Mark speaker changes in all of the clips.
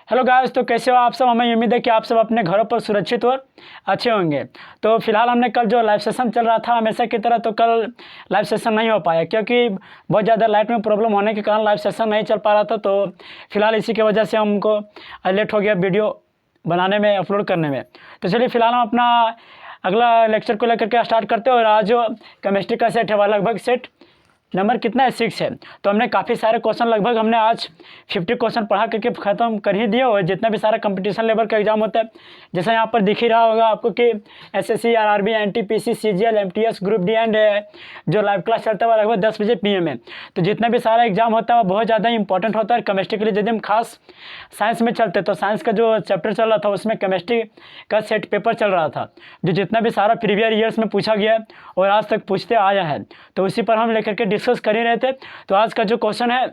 Speaker 1: Hello guys, तो कैसे हो आप सब। हमें उम्मीद है कि आप सब अपने घरों पर सुरक्षित और अच्छे होंगे। तो फिलहाल हमने कल जो लाइव सेशन चल रहा था हमेशा की तरह, तो कल लाइव सेशन नहीं हो पाया क्योंकि बहुत ज़्यादा लाइट में प्रॉब्लम होने के कारण लाइव सेशन नहीं चल पा रहा था। तो फिलहाल इसी की वजह से हमको लेट हो गया वीडियो बनाने में, अपलोड करने में। तो चलिए फिलहाल हम अपना अगला लेक्चर को लेकर के स्टार्ट करते हैं। और आज जो केमिस्ट्री का सेट है वह लगभग सेट नंबर कितना है, 6 है। तो हमने काफ़ी सारे क्वेश्चन, लगभग हमने आज 50 क्वेश्चन पढ़ा करके ख़त्म कर ही दिए। और जितना भी सारा कंपटीशन लेवल का एग्जाम होता है, जैसे यहाँ पर दिख ही रहा होगा आपको कि SSC, RRB, NTPC, CGL, MTS, group D and जो लाइव क्लास चलता है वह लगभग 10 बजे PM में। तो जितना भी सारा एग्जाम होता है वह बहुत ज़्यादा इंपॉर्टेंट होता है केमिस्ट्री के लिए। यदि हम खास साइंस में चलते तो साइंस का जो चैप्टर चल रहा था उसमें केमिस्ट्री का सेट पेपर चल रहा था, जो जितना भी सारा प्रीवियस ईयर्स में पूछा गया है और आज तक पूछते आया है, तो उसी पर हम लेकर के डिस्कस कर ही रहे थे। तो आज का जो क्वेश्चन है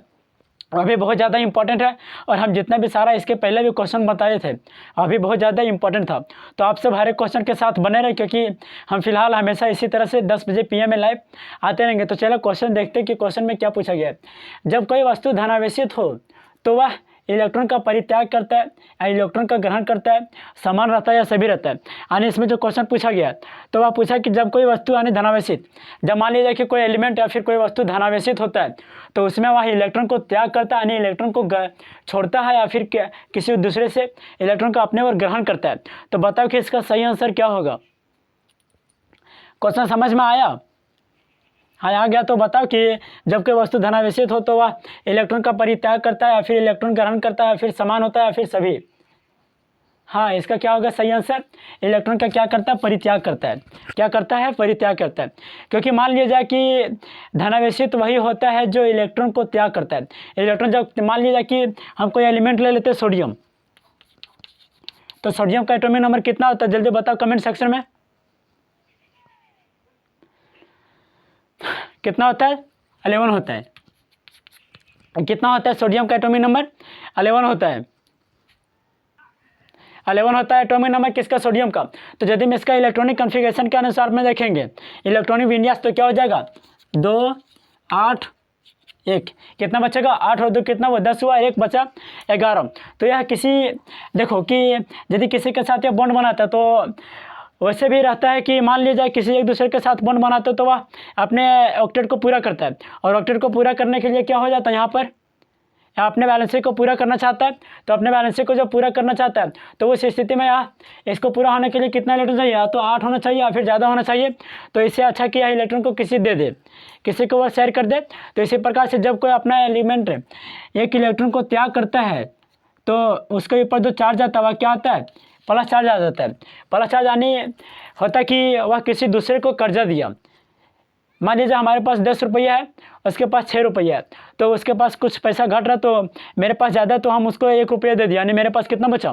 Speaker 1: अभी बहुत ज़्यादा इंपॉर्टेंट है, और हम जितना भी सारा इसके पहले भी क्वेश्चन बताए थे अभी बहुत ज़्यादा इंपॉर्टेंट था। तो आप सब हर एक क्वेश्चन के साथ बने रहे, क्योंकि हम फिलहाल हमेशा इसी तरह से 10 बजे PM में लाइव आते रहेंगे। तो चलो क्वेश्चन देखते हैं कि क्वेश्चन में क्या पूछा गया है। जब कोई वस्तु धनावेशित हो तो वह इलेक्ट्रॉन का परित्याग करता है या इलेक्ट्रॉन का ग्रहण करता है, समान रहता है या सभी रहता है। यानी इसमें जो क्वेश्चन पूछा गया तो वह पूछा कि जब कोई वस्तु यानी धनावेशित, जब मान लीजिए कि कोई एलिमेंट या फिर कोई वस्तु धनावेशित होता है तो उसमें वह इलेक्ट्रॉन को त्याग करता है, यानी इलेक्ट्रॉन को छोड़ता है, या फिर किसी दूसरे से इलेक्ट्रॉन को अपने ओर ग्रहण करता है। तो बताओ कि इसका सही आंसर क्या होगा। क्वेश्चन समझ में आया? हाँ, आ गया। तो बताओ कि जब कोई वस्तु धनावेशित हो तो वह इलेक्ट्रॉन का परित्याग करता है या फिर इलेक्ट्रॉन ग्रहण करता है, या फिर समान होता है, या फिर सभी। हाँ, इसका क्या होगा सही आंसर। इलेक्ट्रॉन का क्या करता है, परित्याग करता है। क्या करता है, परित्याग करता है। क्योंकि मान लिया जाए कि धनावेशित वही होता है जो इलेक्ट्रॉन को त्याग करता है। इलेक्ट्रॉन जब मान लिया जाए कि हम कोई एलिमेंट ले लेते हैं सोडियम, तो सोडियम का एटॉमिक नंबर कितना होता है, जल्दी बताओ कमेंट सेक्शन में। कितना होता है? 11 होता है। कितना होता है सोडियम का एटॉमिक नंबर? 11 होता है। 11 होता है एटॉमिक नंबर किसका, सोडियम का। तो यदि हम इसका इलेक्ट्रॉनिक कॉन्फ़िगरेशन के अनुसार में देखेंगे इलेक्ट्रॉनिक विन्यास, तो क्या हो जाएगा 2 8 1। कितना बचेगा? 8 और 2 कितना हुआ, 10 हुआ, 1 बचा 11। तो यह किसी, देखो कि यदि किसी के साथ यह बॉन्ड बनाता है तो वैसे भी रहता है कि मान लीजिए किसी एक दूसरे के साथ बॉन्ड बनाते तो वह अपने ऑक्टेट को पूरा करता है, और ऑक्टेट को पूरा करने के लिए क्या हो जाता है, यहाँ पर अपने बैलेंसी को पूरा करना चाहता है। तो अपने बैलेंसी को जब पूरा करना चाहता है तो उस स्थिति में यहाँ इसको पूरा होने के लिए कितना इलेक्ट्रॉन चाहिए, या तो 8 होना चाहिए या फिर ज़्यादा होना चाहिए। तो इससे अच्छा कि यह इलेक्ट्रॉन को किसी दे दे, किसी को वह शेयर कर दे। तो इसी प्रकार से जब कोई अपना एलिमेंट एक इलेक्ट्रॉन को त्याग करता है तो उसके ऊपर जो चार्ज आता है वह क्या आता है, प्लस चार्ज आ जाता है। प्लस चार्ज यानी होता है कि वह किसी दूसरे को कर्जा दिया। मान लीजिए हमारे पास 10 रुपया है, उसके पास 6 रुपया है, तो उसके पास कुछ पैसा घट रहा, तो मेरे पास ज़्यादा, तो हम उसको 1 रुपया दे दिया, यानी मेरे पास कितना बचा,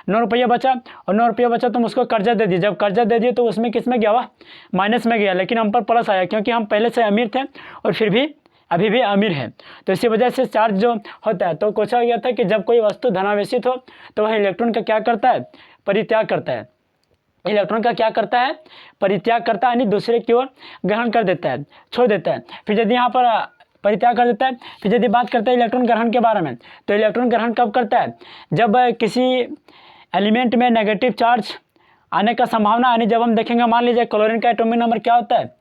Speaker 1: 9 रुपया बचा। और 9 रुपया बचा तो हम उसको कर्जा दे दिए। जब कर्जा दे दिए तो उसमें किस में गया, वह माइनस में गया, लेकिन हम पर प्लस आया क्योंकि हम पहले से अमीर थे और फिर भी अभी भी अमीर है। तो इसी वजह से चार्ज जो होता है, तो पूछा गया था कि जब कोई वस्तु धनावेशित हो तो वह इलेक्ट्रॉन का क्या करता है, परित्याग करता है। इलेक्ट्रॉन का क्या करता है, परित्याग करता है, यानी दूसरे की ओर ग्रहण कर देता है, छोड़ देता है। फिर यदि यहाँ पर परित्याग कर देता है, फिर यदि बात करते हैं इलेक्ट्रॉन ग्रहण के बारे में, तो इलेक्ट्रॉन ग्रहण कब करता है, जब किसी एलिमेंट में नेगेटिव चार्ज आने का संभावना, यानी जब हम देखेंगे मान लीजिए क्लोरीन का एटॉमिक नंबर क्या होता है,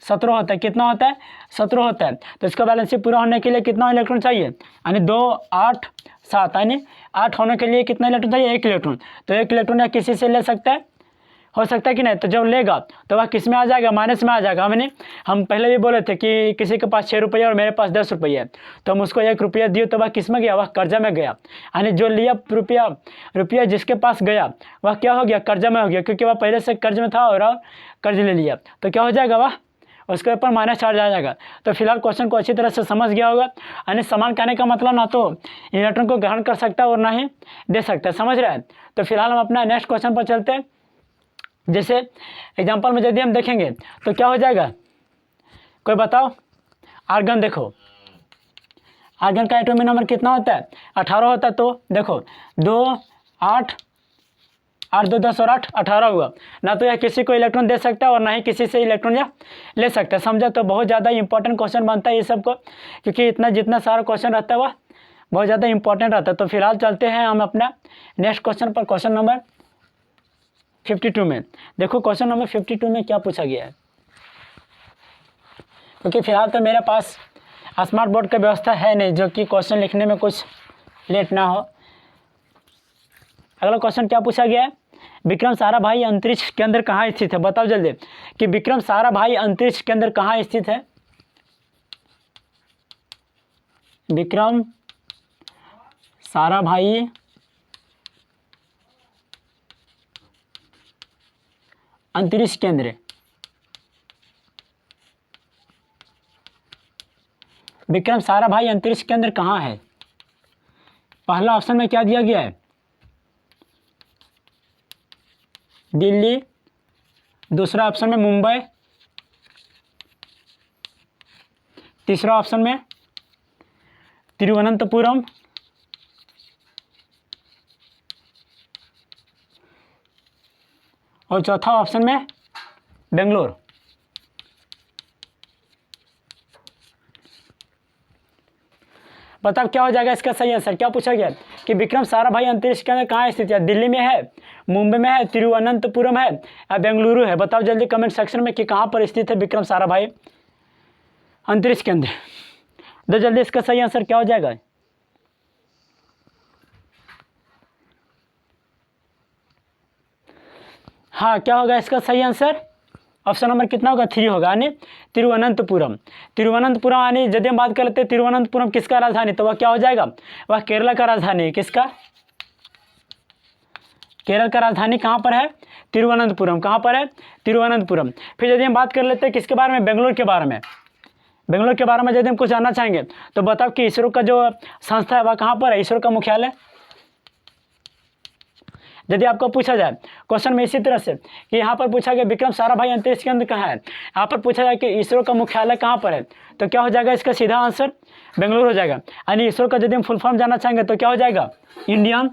Speaker 1: 17 होता है। कितना होता है, 17 होता है। तो इसका बैलेंसी पूरा होने के लिए कितना इलेक्ट्रॉन चाहिए, यानी 2 8 7, यानी 8 होने के लिए कितना इलेक्ट्रॉन चाहिए, 1 इलेक्ट्रॉन। तो 1 इलेक्ट्रॉन या किसी से ले सकता है, हो सकता है कि नहीं। तो जब लेगा तो वह किस में आ जाएगा, माइनस में आ जाएगा। हम पहले भी बोले थे कि किसी के पास 6 रुपया और मेरे पास 10 रुपया है, तो हम उसको 1 रुपया दिए तो वह किस में गया, वह कर्जा में गया। यानी जो लिया रुपया जिसके पास गया वह क्या हो गया, कर्जा में हो गया, क्योंकि वह पहले से कर्ज में था और कर्ज ले लिया। तो क्या हो जाएगा, वह उसके ऊपर माइनस चार्ज आ जाएगा। तो फिलहाल क्वेश्चन को अच्छी तरह से समझ गया होगा। यानी समान कहने का मतलब ना तो इलेक्ट्रॉन को ग्रहण कर सकता है और ना ही दे सकता है, समझ रहे हैं। तो फिलहाल हम अपना नेक्स्ट क्वेश्चन पर चलते हैं। जैसे एग्जांपल में यदि हम देखेंगे तो क्या हो जाएगा, कोई बताओ। आर्गन, देखो आर्गन का एटॉमिक नंबर कितना होता है, 18 होता है। तो देखो 2 8 8 2 10 और 8 18 हुआ ना। तो यह किसी को इलेक्ट्रॉन दे सकता है और ना ही किसी से इलेक्ट्रॉन या ले सकता है, समझा। तो बहुत ज़्यादा इंपॉर्टेंट क्वेश्चन बनता है ये सबको, क्योंकि इतना जितना सारा क्वेश्चन रहता है वह बहुत ज़्यादा इंपॉर्टेंट रहता है। तो फिलहाल चलते हैं हम अपना नेक्स्ट क्वेश्चन पर, क्वेश्चन नंबर 52 में। देखो क्वेश्चन नंबर 52 में क्या पूछा गया है, क्योंकि फिलहाल तो मेरे पास स्मार्ट बोर्ड का व्यवस्था है नहीं जो कि क्वेश्चन लिखने में कुछ लेट ना हो। अगला क्वेश्चन क्या पूछा गया है, विक्रम साराभाई अंतरिक्ष केंद्र कहाँ स्थित है, बताओ जल्दी कि विक्रम साराभाई अंतरिक्ष केंद्र कहाँ स्थित है। विक्रम साराभाई अंतरिक्ष केंद्र, विक्रम साराभाई अंतरिक्ष केंद्र कहाँ है। पहला ऑप्शन में क्या दिया गया है, दिल्ली, दूसरा ऑप्शन में मुंबई, तीसरा ऑप्शन में तिरुवनंतपुरम, और चौथा ऑप्शन में बेंगलोर। बताओ क्या हो जाएगा इसका सही आंसर। क्या पूछा गया कि विक्रम साराभाई अंतरिक्ष केंद्र कहाँ स्थित है, दिल्ली में है, मुंबई में है, तिरुवनंतपुरम है या बेंगलुरु है। बताओ जल्दी कमेंट सेक्शन में कि कहाँ पर स्थित है विक्रम साराभाई अंतरिक्ष केंद्र। तो जल्दी इसका सही आंसर क्या हो जाएगा। हाँ, क्या होगा इसका सही आंसर, ऑप्शन नंबर कितना होगा, 3 होगा, यानी तिरुवनंतपुरम। तिरुवनंतपुरम यानी यदि हम बात कर लेते हैं तिरुवनंतपुरम किसका राजधानी, तो वह क्या हो जाएगा, वह केरला का राजधानी है। किसका, केरल का राजधानी कहाँ पर है, तिरुवनंतपुरम। कहाँ पर है, तिरुवनंतपुरम। फिर यदि हम बात कर लेते हैं किसके बारे में, बेंगलोर के बारे में। बेंगलोर के बारे में यदि हम कुछ जानना चाहेंगे तो बताओ कि इसरो का जो संस्था है वह कहाँ पर है, इसरो का मुख्यालय। यदि आपको पूछा जाए क्वेश्चन में इसी तरह से कि यहाँ पर पूछा गया विक्रम साराभाई अंतरिक्ष केंद्र कहाँ है, यहाँ पर पूछा जाए कि इसरो का मुख्यालय कहाँ पर है, तो क्या हो जाएगा इसका सीधा आंसर बेंगलुरु हो जाएगा। यानी इसरो का यदि हम फुल फॉर्म जानना चाहेंगे तो क्या हो जाएगा, इंडियन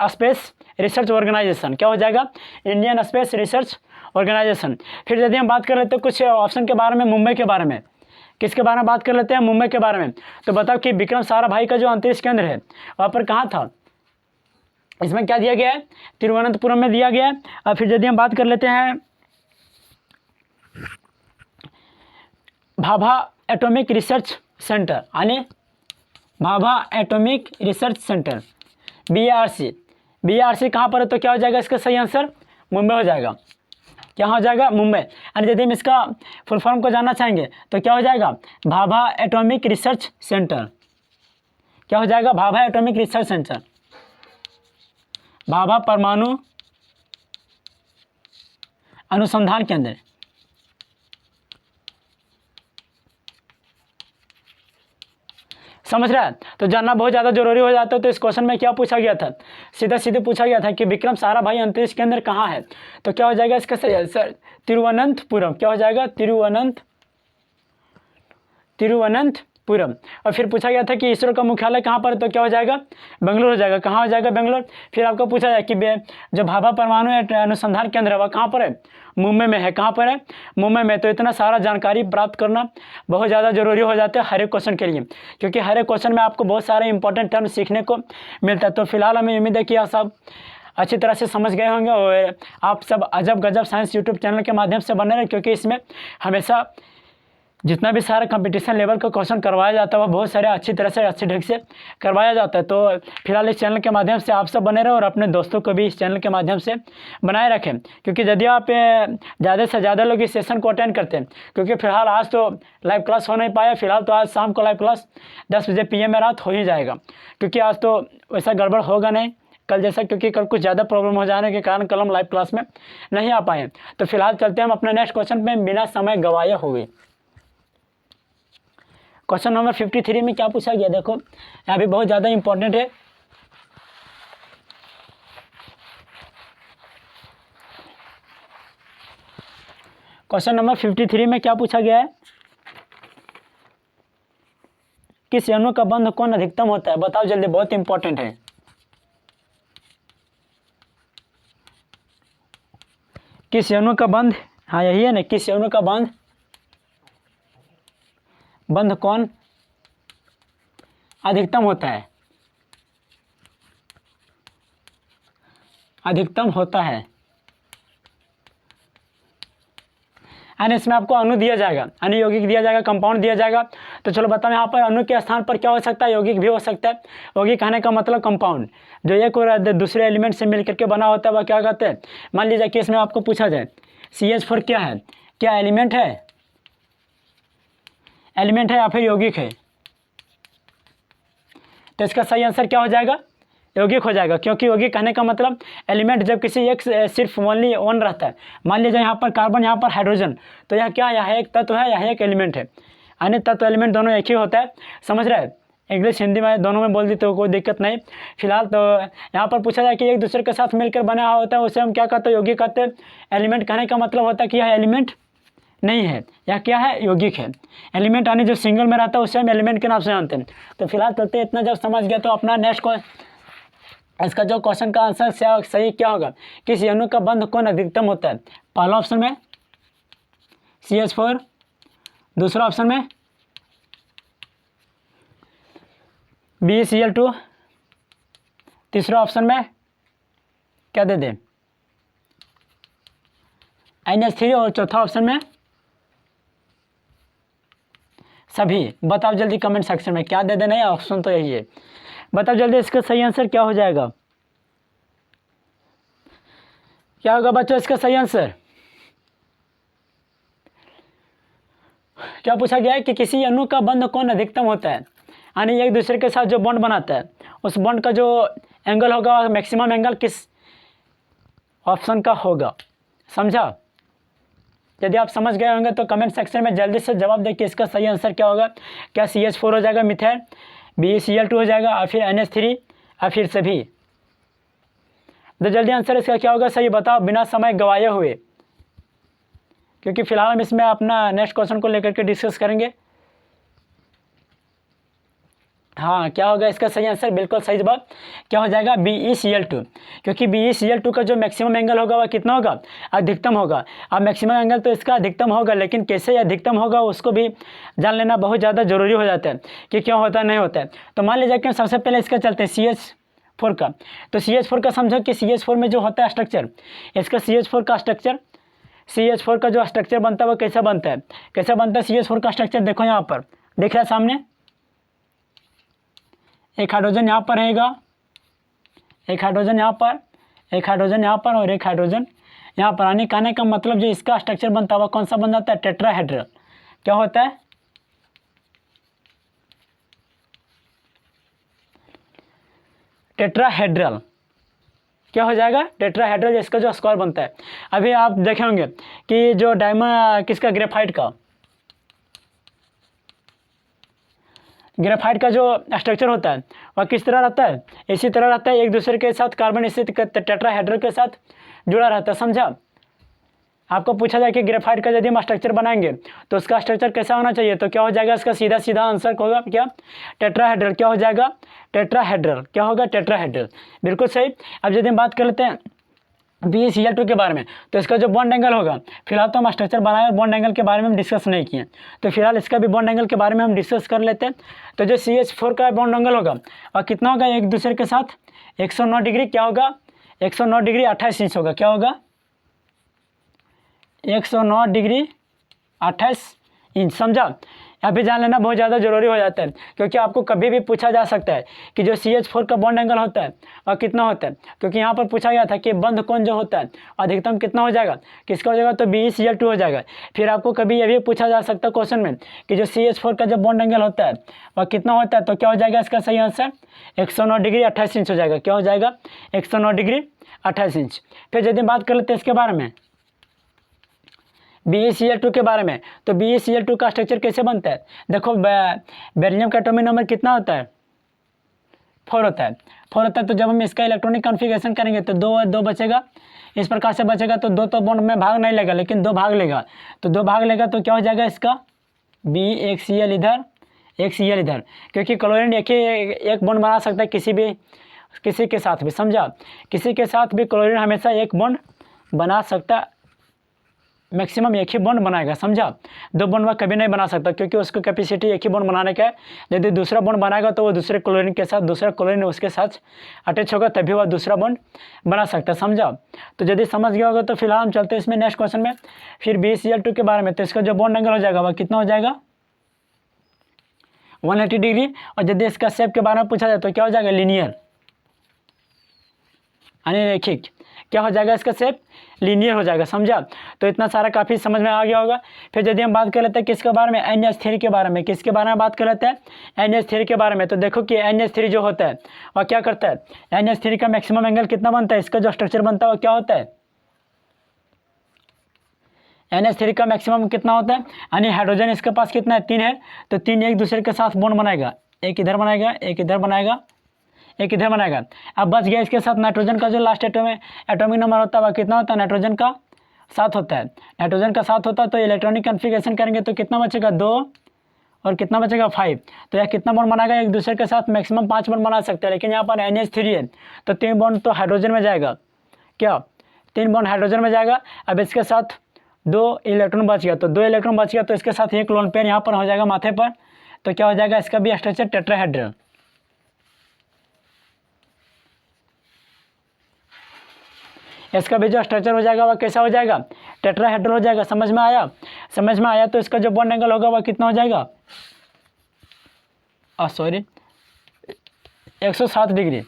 Speaker 1: स्पेस रिसर्च ऑर्गेनाइजेशन। क्या हो जाएगा, इंडियन स्पेस रिसर्च ऑर्गेनाइजेशन। फिर यदि हम बात कर लेते हैं कुछ ऑप्शन के बारे में, मुंबई के बारे में, किसके बारे में बात कर लेते हैं, मुंबई के बारे में। तो बताओ कि विक्रम साराभाई का जो अंतरिक्ष केंद्र है वहाँ पर कहाँ था, इसमें क्या दिया गया है, तिरुवनंतपुरम में दिया गया है। और फिर यदि हम बात कर लेते हैं भाभा एटॉमिक रिसर्च सेंटर, यानी Bhabha atomic research centre BRC कहाँ पर है, तो क्या हो जाएगा इसका सही आंसर, मुंबई हो जाएगा। क्या हो जाएगा, मुंबई। और यदि हम इसका फुल फॉर्म को जानना चाहेंगे तो क्या हो जाएगा, भाभा एटॉमिक रिसर्च सेंटर। क्या हो जाएगा, Bhabha atomic research centre, Bhabha परमाणु अनुसंधान केंद्र। समझ रहा है, तो जानना बहुत ज़्यादा जरूरी हो जाता है। तो इस क्वेश्चन में क्या पूछा गया था, सीधा सीधे पूछा गया था कि विक्रम साराभाई अंतरिक्ष केंद्र कहाँ है, तो क्या हो जाएगा इसका सही आंसर, तिरुवनंतपुरम। क्या हो जाएगा, तिरुवनंतपुरम। और फिर पूछा गया था कि इसरो का मुख्यालय कहाँ पर है, तो क्या हो जाएगा, बेंगलुरु हो जाएगा। कहाँ हो जाएगा, बेंगलुरु। फिर आपको पूछा जाए कि जो भाभा परमाणु अनुसंधान केंद्र है वह कहाँ पर है, मुंबई में है। कहाँ पर है, मुंबई में। तो इतना सारा जानकारी प्राप्त करना बहुत ज़्यादा जरूरी हो जाता है हर एक क्वेश्चन के लिए, क्योंकि हर एक क्वेश्चन में आपको बहुत सारे इंपॉर्टेंट टर्म सीखने को मिलता है। तो फिलहाल हमें उम्मीद है कि आप सब अच्छी तरह से समझ गए होंगे और आप सब अजब गजब साइंस यूट्यूब चैनल के माध्यम से बने रहे, क्योंकि इसमें हमेशा जितना भी सारा कंपटीशन लेवल का क्वेश्चन करवाया जाता है वह बहुत सारे अच्छी तरह से अच्छे ढंग से करवाया जाता है। तो फिलहाल इस चैनल के माध्यम से आप सब बने रहे और अपने दोस्तों को भी इस चैनल के माध्यम से बनाए रखें, क्योंकि यदि आप ज़्यादा से ज़्यादा लोग इस सेशन को अटेंड करते हैं, क्योंकि फिलहाल आज तो लाइव क्लास हो नहीं पाया, फिलहाल तो आज शाम को लाइव क्लास 10 बजे PM में रात हो ही जाएगा, क्योंकि आज तो वैसा गड़बड़ होगा नहीं कल जैसा, क्योंकि कल कुछ ज़्यादा प्रॉब्लम हो जाने के कारण कल हम लाइव क्लास में नहीं आ पाए। तो फिलहाल चलते हैं हम अपने नेक्स्ट क्वेश्चन में बिना समय गवाए हुए। क्वेश्चन नंबर 53 में क्या पूछा गया, देखो यहाँ भी बहुत ज़्यादा इंपॉर्टेंट है। क्वेश्चन नंबर 53 में क्या पूछा गया है, किस अणु का बंध कोण अधिकतम होता है, बताओ जल्दी, बहुत इंपॉर्टेंट है। किस अणु का बंध, हाँ यही है ना, किस अणु का बंध कोण अधिकतम होता है, अधिकतम होता है। यानी इसमें आपको अणु दिया जाएगा, अणु यौगिक दिया जाएगा, कंपाउंड दिया जाएगा। तो चलो बताओ यहाँ पर अणु के स्थान पर क्या हो सकता है, यौगिक भी हो सकता है। यौगिक कहने का मतलब कंपाउंड, जो एक और दूसरे एलिमेंट से मिलकर के बना होता है, वह क्या कहते हैं। मान लीजिए कि इसमें आपको पूछा जाए CH4 क्या है, क्या एलिमेंट है, एलिमेंट है या फिर यौगिक है। तो इसका सही आंसर क्या हो जाएगा, यौगिक हो जाएगा, क्योंकि यौगिक कहने का मतलब एलिमेंट जब किसी एक सिर्फ ओनली वन रहता है। मान लीजिए यहाँ पर कार्बन, यहाँ पर हाइड्रोजन, तो यह क्या, यह एक तत्व है, यह एक एलिमेंट है। यानी तत्व एलिमेंट दोनों एक ही होता है, समझ रहे हैं। इंग्लिश हिंदी में दोनों में बोल दी तो कोई दिक्कत नहीं। फिलहाल तो यहाँ पर पूछा जाए कि एक दूसरे के साथ मिलकर बना हुआ होता है, उसे हम क्या कहते हैं, यौगिक कहते हैं। एलिमेंट कहने का मतलब होता है कि यह एलिमेंट नहीं है, यह क्या है, यौगिक है। एलिमेंट यानी जो सिंगल में रहता है उसे हम एलिमेंट के नाम से जानते हैं। तो फिलहाल चलते इतना जब समझ गया तो अपना नेक्स्ट को इसका जो क्वेश्चन का आंसर सही क्या होगा, किस अणु का बंध कोण अधिकतम होता है। पहला ऑप्शन में CH4, दूसरा ऑप्शन में BeCl2, तीसरा ऑप्शन में क्या दे दें, NH3, और चौथा ऑप्शन में सभी। बताओ जल्दी कमेंट सेक्शन में, क्या दे देना है, ऑप्शन तो यही है। बताओ जल्दी इसका सही आंसर क्या हो जाएगा, क्या होगा बच्चों इसका सही आंसर। क्या पूछा गया है कि किसी अणु का बंध कोण अधिकतम होता है, यानी एक दूसरे के साथ जो बॉन्ड बनाता है उस बॉन्ड का जो एंगल होगा, मैक्सिमम एंगल किस ऑप्शन का होगा, समझा। यदि आप समझ गए होंगे तो कमेंट सेक्शन में जल्दी से जवाब दें कि इसका सही आंसर क्या होगा। क्या CH4 हो जाएगा, मिथाइल, BeCl2 हो जाएगा, और फिर NH3, और फिर सभी। तो जल्दी आंसर इसका क्या होगा, सही बताओ बिना समय गवाए हुए, क्योंकि फिलहाल हम इसमें अपना नेक्स्ट क्वेश्चन को लेकर के डिस्कस करेंगे। हाँ, क्या होगा इसका सही आंसर, बिल्कुल सही जवाब क्या हो जाएगा, BeCl2, क्योंकि BeCl2 का जो मैक्सिमम एंगल होगा वह कितना होगा, अधिकतम होगा। अब मैक्सिमम एंगल तो इसका अधिकतम होगा, लेकिन कैसे अधिकतम होगा उसको भी जान लेना बहुत ज़्यादा ज़रूरी हो जाता है कि क्यों होता है, नहीं होता है। तो मान लीजिए कि सबसे पहले इसका चलते हैं CH4 का। तो CH4 का समझो कि CH4 में जो होता है स्ट्रक्चर, इसका CH4 का स्ट्रक्चर, CH4 का जो स्ट्रक्चर बनता है वो कैसा बनता है, कैसा बनता है CH4 का स्ट्रक्चर। देखो यहाँ पर दिख रहा है सामने, एक हाइड्रोजन यहाँ पर रहेगा, एक हाइड्रोजन यहाँ पर, एक हाइड्रोजन यहाँ पर, और एक हाइड्रोजन यहाँ पर। आने कहने का मतलब जो इसका स्ट्रक्चर बनता है वह कौन सा बन जाता है, टेट्राहेड्रल। क्या होता है, टेट्राहेड्रल। क्या हो जाएगा, टेट्राहेड्रल, इसका जो स्क्वायर बनता है। अभी आप देखे होंगे कि जो डायमंड किसका, ग्रेफाइट का, ग्रेफाइट का जो स्ट्रक्चर होता है वह किस तरह रहता है, इसी तरह रहता है, एक दूसरे के साथ कार्बन स्थित टेट्राहेड्रल के साथ जुड़ा रहता है, समझा। आपको पूछा जाए कि ग्रेफाइट का यदि हम स्ट्रक्चर बनाएंगे तो उसका स्ट्रक्चर कैसा होना चाहिए, तो क्या हो जाएगा, इसका सीधा सीधा आंसर होगा क्या, टेट्राहेड्रल। क्या हो जाएगा, टेट्राहेड्रल। क्या होगा, टेट्राहेड्रल, बिल्कुल सही। अब यदि हम बात कर लेते हैं BeCl2 के बारे में, तो इसका जो बॉन्ड एंगल होगा, फिलहाल तो हम स्ट्रक्चर बनाए और बॉन्ड एंगल के बारे में हम डिस्कस नहीं किए, तो फिलहाल इसका भी बॉन्ड एंगल के बारे में हम डिस्कस कर लेते हैं। तो जो CH4 का बॉन्ड एंगल होगा और कितना होगा, एक दूसरे के साथ 109 डिग्री, क्या होगा, 109 डिग्री 28 इंच होगा। क्या होगा, 109 डिग्री 28 इंच, समझा। यहाँ पे जान लेना बहुत ज़्यादा ज़रूरी हो जाता है, क्योंकि आपको कभी भी पूछा जा सकता है कि जो CH4 का बॉन्ड एंगल होता है और कितना होता है, क्योंकि यहाँ पर पूछा गया था कि बंध कोण जो होता है अधिकतम कितना हो जाएगा, किसका हो जाएगा, तो BeCl2 हो जाएगा। फिर आपको कभी ये भी पूछा जा सकता है क्वेश्चन में कि जो CH4 का जो बॉन्ड एंगल होता है वह कितना होता है, तो क्या हो जाएगा इसका सही आंसर, 109 डिग्री 28 इंच हो जाएगा। क्या हो जाएगा, 109 डिग्री 28 इंच। फिर यदि बात कर लेते हैं इसके बारे में, BeCl2 के बारे में, तो BeCl2 का स्ट्रक्चर कैसे बनता है। देखो बेरिलियम का एटॉमिक नंबर कितना होता है, 4 होता है, 4 होता है। तो जब हम इसका इलेक्ट्रॉनिक कॉन्फ़िगरेशन करेंगे तो दो बचेगा, इस प्रकार से बचेगा। तो 2 तो बॉन्ड में भाग नहीं लेगा, लेकिन 2 भाग लेगा। तो 2 भाग लेगा तो क्या हो जाएगा इसका, B, एक Cl इधर, एक Cl इधर, क्योंकि क्लोरीन एक बॉन्ड बना सकता है किसी के साथ भी, समझा। किसी के साथ भी क्लोरीन हमेशा एक बॉन्ड बना सकता मैक्सिमम एक ही बॉन्ड बनाएगा, समझा। दो बॉन्ड वह कभी नहीं बना सकता क्योंकि उसको कैपेसिटी एक ही बॉन्ड बनाने का है। यदि दूसरा बॉन्ड बनाएगा तो वो दूसरे क्लोरीन के साथ, दूसरा क्लोरीन उसके साथ अटैच होगा तभी वह दूसरा बॉन्ड बना सकता है, समझा। तो यदि समझ गया होगा तो फिलहाल हम चलते हैं इसमें नेक्स्ट क्वेश्चन में। फिर BeCl2 के बारे में, तो इसका जो बॉन्ड एंगल हो जाएगा वह कितना हो जाएगा 180 डिग्री। और यदि इसका शेप के बारे में पूछा जाए तो क्या हो जाएगा लीनियर, यानी रैखिक। क्या हो जाएगा इसका शेप लीनियर हो जाएगा, समझा। तो इतना सारा काफ़ी समझ में आ गया होगा। फिर यदि हम बात कर लेते हैं किसके बारे में, NH3 के बारे में। किसके बारे में बात कर लेते हैं NH3 के बारे में। तो देखो कि NH3 जो होता है वह क्या करता है, NH3 का मैक्सिमम एंगल कितना बनता है, इसका जो स्ट्रक्चर बनता है वो क्या होता है, NH3 का मैक्सिमम कितना होता है, यानी हाइड्रोजन इसके पास कितना है 3 है, तो 3 एक दूसरे के साथ बॉन्ड बनाएगा, एक इधर बनाएगा, एक इधर बनाएगा, एक इधर बनाएगा। अब बच गया इसके साथ नाइट्रोजन का जो लास्ट एटॉमिक नंबर होता है वह कितना होता है, नाइट्रोजन का 7 होता है। नाइट्रोजन का 7 होता है तो इलेक्ट्रॉनिक कन्फिगरेशन करेंगे तो कितना बचेगा 2 और कितना बचेगा 5। तो यह कितना बॉन्ड बनाएगा, एक दूसरे के साथ मैक्सिमम 5 बॉन्ड बना सकते हैं। लेकिन यहाँ पर NH3 है तो 3 बॉन्ड तो हाइड्रोजन में जाएगा, क्या 3 बॉन्ड हाइड्रोजन में जाएगा। अब इसके साथ 2 इलेक्ट्रॉन बच गया, तो 2 इलेक्ट्रॉन बच गया तो इसके साथ एक लोन पेयर यहाँ पर हो जाएगा माथे पर। तो क्या हो जाएगा, इसका भी स्ट्रक्चर टेट्राहेड्रल। इसका भी जो स्ट्रक्चर हो जाएगा वह कैसा हो जाएगा, टेट्राहेड्रल हो जाएगा। समझ में आया, समझ में आया। तो इसका जो बॉन्ड एंगल होगा वह कितना हो जाएगा, 107 डिग्री।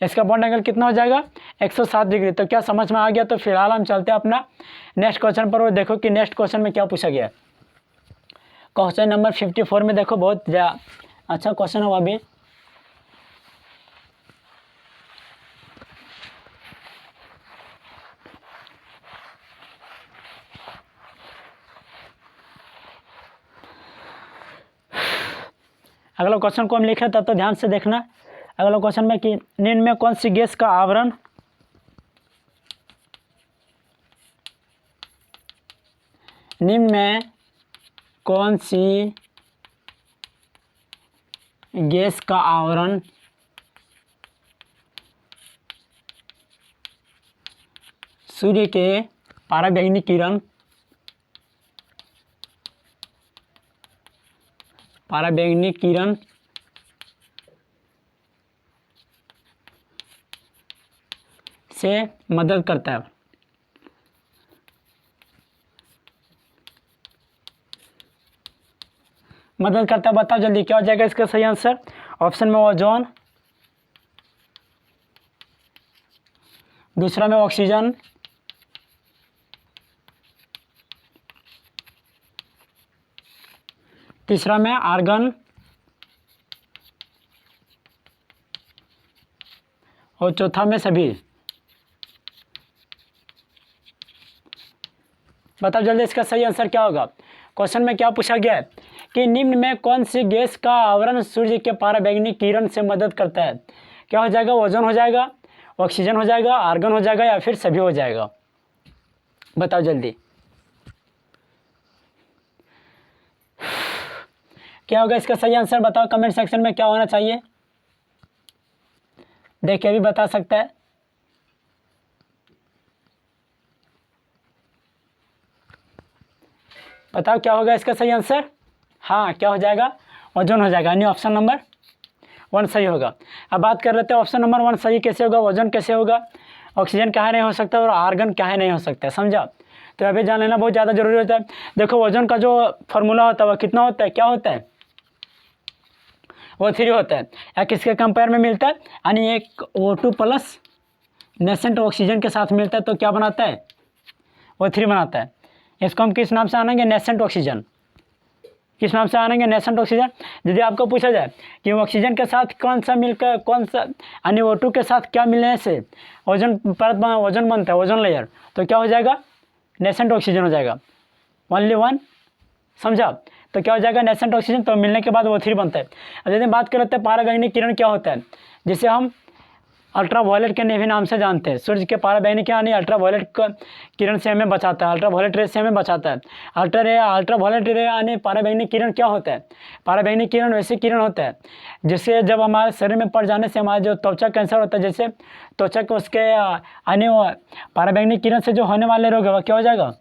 Speaker 1: इसका बॉन्ड एंगल कितना हो जाएगा 107 डिग्री। तो क्या समझ में आ गया। तो फिलहाल हम चलते हैं अपना नेक्स्ट क्वेश्चन पर। और देखो कि नेक्स्ट क्वेश्चन में क्या पूछा गया। क्वेश्चन नंबर 54 में देखो, बहुत अच्छा क्वेश्चन है वह भी। अगला क्वेश्चन को हम लिख रहे हैं तो ध्यान से देखना। अगला क्वेश्चन में कि निम्न में कौन सी गैस का आवरण निम्न में कौन सी गैस का आवरण सूर्य के पराबैंगनी किरण से मदद करता है। मदद करता है, बताओ जल्दी क्या हो जाएगा इसका सही आंसर। ऑप्शन में ओजोन, दूसरा में ऑक्सीजन, तीसरा में आर्गन और चौथा में सभी। बताओ जल्दी इसका सही आंसर क्या होगा। क्वेश्चन में क्या पूछा गया है कि निम्न में कौन सी गैस का आवरण सूर्य के पराबैंगनी किरण से मदद करता है। क्या हो जाएगा, ओजोन हो जाएगा, ऑक्सीजन हो जाएगा, आर्गन हो जाएगा या फिर सभी हो जाएगा। बताओ जल्दी क्या होगा इसका सही आंसर। बताओ कमेंट सेक्शन में क्या होना चाहिए, देख के भी बता सकता है। बताओ क्या होगा इसका सही आंसर। हाँ, क्या हो जाएगा, ओजोन हो जाएगा, यानी ऑप्शन नंबर 1 सही होगा। अब बात कर लेते हैं ऑप्शन नंबर 1 सही कैसे होगा, ओजोन कैसे होगा, ऑक्सीजन काहे नहीं हो सकता और आर्गन काहे नहीं हो सकता, समझा। तो अभी जान लेना बहुत ज़्यादा जरूरी होता है। देखो ओजोन का जो फॉर्मूला होता है वह कितना होता है, क्या होता है, वो 3 होता है। या किसके कंपेयर में मिलता है, यानी एक O2 प्लस नेसेंट ऑक्सीजन के साथ मिलता है तो क्या बनाता है, वो 3 बनाता है। इसको हम किस नाम से आनेंगे, नेसेंट ऑक्सीजन। किस नाम से आनेंगे, नेसेंट ऑक्सीजन। यदि आपको पूछा जाए कि ऑक्सीजन के साथ कौन सा मिलकर कौन सा, यानी O2 के साथ क्या मिलने से ओजोन परत ओजोन बनता है, ओजोन लेयर, तो क्या हो जाएगा, नेसेंट ऑक्सीजन हो जाएगा, ओनली 1, समझा। तो क्या हो जाएगा, नेसेंट ऑक्सीजन। तो मिलने के बाद वो 3 बनता है। अब यदि बात कर लेते हैं पराबैंगनी किरण क्या होता है, जिसे हम अल्ट्रा वायलेट के भी नाम से जानते हैं। सूर्य के पराबैंगनी किरण यानी अल्ट्रा वायलेट किरण से हमें बचाता है, अल्ट्रा वायलेट रे से हमें बचाता है। अल्ट्रा वायलेट रे यानी पराबैंगनी किरण क्या होता है, पराबैंगनी किरण वैसे किरण होता है जिससे जब हमारे शरीर में पड़ जाने से हमारा जो त्वचा कैंसर होता है, जैसे त्वचा को उसके यानी पराबैंगनी किरण से जो होने वाले रोग है वह क्या हो जाएगा,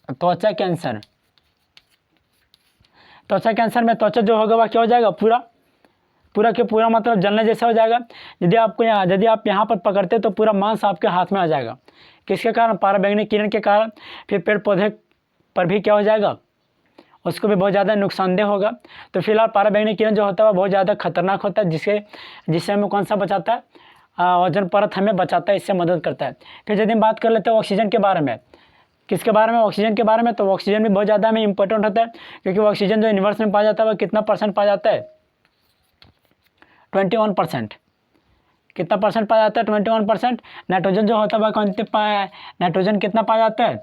Speaker 1: त्वचा कैंसर। त्वचा कैंसर में त्वचा जो होगा वह क्या हो जाएगा, पूरा पूरा के पूरा मतलब जलने जैसा हो जाएगा। यदि आप यहाँ पर पकड़ते तो पूरा मांस आपके हाथ में आ जाएगा। किसके कारण, पराबैंगनी किरण के कारण। फिर पेड़ पौधे पर भी क्या हो जाएगा, उसको भी बहुत ज़्यादा नुकसानदेह होगा। तो फिलहाल पराबैंगनी किरण जो होता है वह बहुत ज़्यादा खतरनाक होता है, जिससे हमें कौन सा बचाता है, ओजोन परत हमें बचाता है, इससे मदद करता है। फिर यदि हम बात कर लेते हैं ऑक्सीजन के बारे में, किसके बारे में, ऑक्सीजन के बारे में, तो ऑक्सीजन भी बहुत ज़्यादा हमें इंपॉर्टेंट होता है, क्योंकि ऑक्सीजन जो यूनिवर्स में पाया जाता है वह कितना परसेंट पाया जाता है, 21%। कितना परसेंट पाया जाता है, 21%। नाइट्रोजन जो होता है वह नाइट्रोजन कितना पाया जाता है,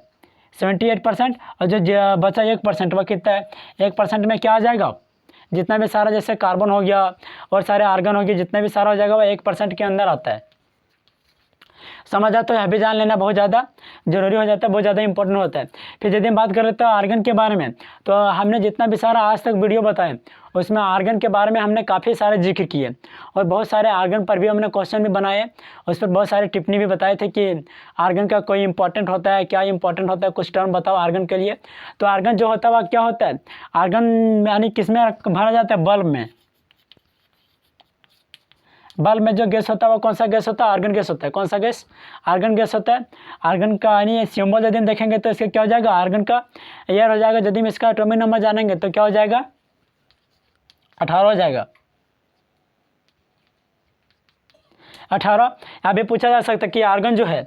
Speaker 1: 78%। और जो बचा 1% वह कितना है, 1% में क्या आ जाएगा, जितना भी सारा जैसे कार्बन हो गया और सारे आर्गन हो गए, जितना भी सारा हो जाएगा वह 1% के अंदर आता है। समझ आता है, यह भी जान लेना बहुत ज़्यादा जरूरी हो जाता है, बहुत ज़्यादा इंपॉर्टेंट होता है। फिर यदि हम बात कर लेते हैं आर्गन के बारे में, तो हमने जितना भी सारा आज तक वीडियो बताए उसमें आर्गन के बारे में हमने काफ़ी सारे जिक्र किए, और बहुत सारे आर्गन पर भी हमने क्वेश्चन भी बनाए, उस पर बहुत सारी टिप्पणी भी बताए थे कि आर्गन का कोई इंपॉर्टेंट होता है, क्या इंपॉर्टेंट होता है, कुछ टर्म बताओ आर्गन के लिए। तो आर्गन जो होता है वह क्या होता है, आर्गन यानी किस में भरा जाता है, बल्ब में। बल्ब में जो गैस होता है वो कौन सा गैस होता है, आर्गन गैस होता है। कौन सा गैस, आर्गन गैस होता है। आर्गन का यानी सिंबल यदि हम देखेंगे तो इसका क्या हो जाएगा, आर्गन का एयर हो जाएगा। यदि हम इसका एटॉमिक नंबर जानेंगे तो क्या हो जाएगा, 18 हो जाएगा, 18। यहाँ भी पूछा जा सकता है कि आर्गन जो है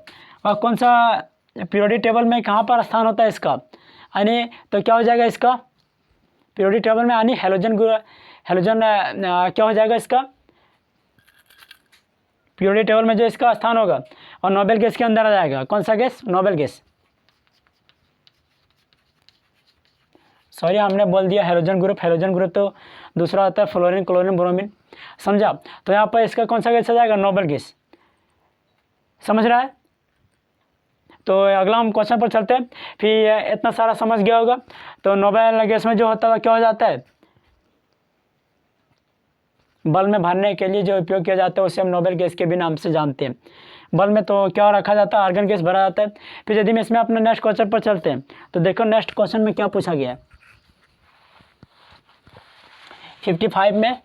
Speaker 1: वह कौन सा पीरियोडिक टेबल में कहाँ पर स्थान होता है इसका, यानी तो क्या हो जाएगा इसका पीरियोडिक टेबल में, यानी हेलोजन क्या हो जाएगा इसका पीरियोडिक टेबल में जो इसका स्थान होगा, और नोबेल गैस के अंदर आ जाएगा। कौन सा गैस, नोबेल गैस। सॉरी हमने बोल दिया हेलोजन ग्रुप। हेलोजन ग्रुप तो दूसरा होता है फ्लोरीन, क्लोरीन, ब्रोमीन, समझा। तो यहाँ पर इसका कौन सा गैस आ जाएगा, नोबेल गैस। समझ रहा है। तो अगला हम क्वेश्चन पर चलते हैं। फिर इतना सारा समझ गया होगा। तो नोबेल गैस में जो होता है क्या हो जाता है, बल्ब में भरने के लिए जो उपयोग किया जाता है उसे हम नोबेल गैस के भी नाम से जानते हैं। बल्ब में तो क्या रखा जाता है, आर्गन गैस भरा जाता है। फिर यदि मैं इसमें अपने नेक्स्ट क्वेश्चन पर चलते हैं तो देखो नेक्स्ट क्वेश्चन में क्या पूछा गया है। 55 में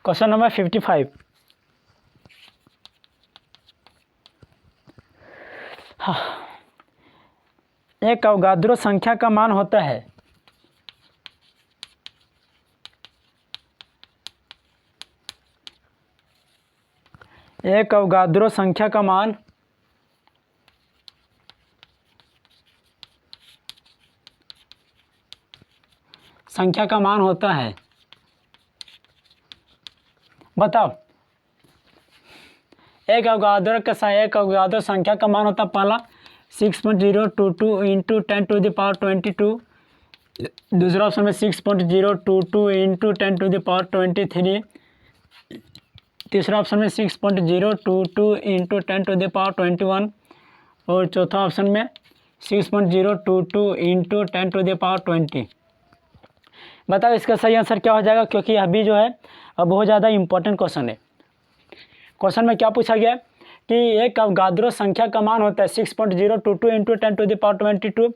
Speaker 1: क्वेश्चन नंबर 55, हाँ, एक अवगाद्रो संख्या का मान होता है, एक अवगाद्रो संख्या का मान होता है। बताओ, एक अवगाद्रो संख्या का मान होता है पहला 6.022 इंटू 10⁻22। दूसरा ऑप्शन में 6.022 इंटू 10⁻23। तीसरा ऑप्शन में 6.022 इंटू 10⁻21। और चौथा ऑप्शन में 6.022 इंटू 10⁻20। बताओ इसका सही आंसर क्या हो जाएगा, क्योंकि यह भी जो है अब बहुत ज़्यादा इंपॉर्टेंट क्वेश्चन है। क्वेश्चन में क्या पूछा गया कि एक अवगाद्रो संख्या का मान होता है 6.022 इंटू 10⁻22।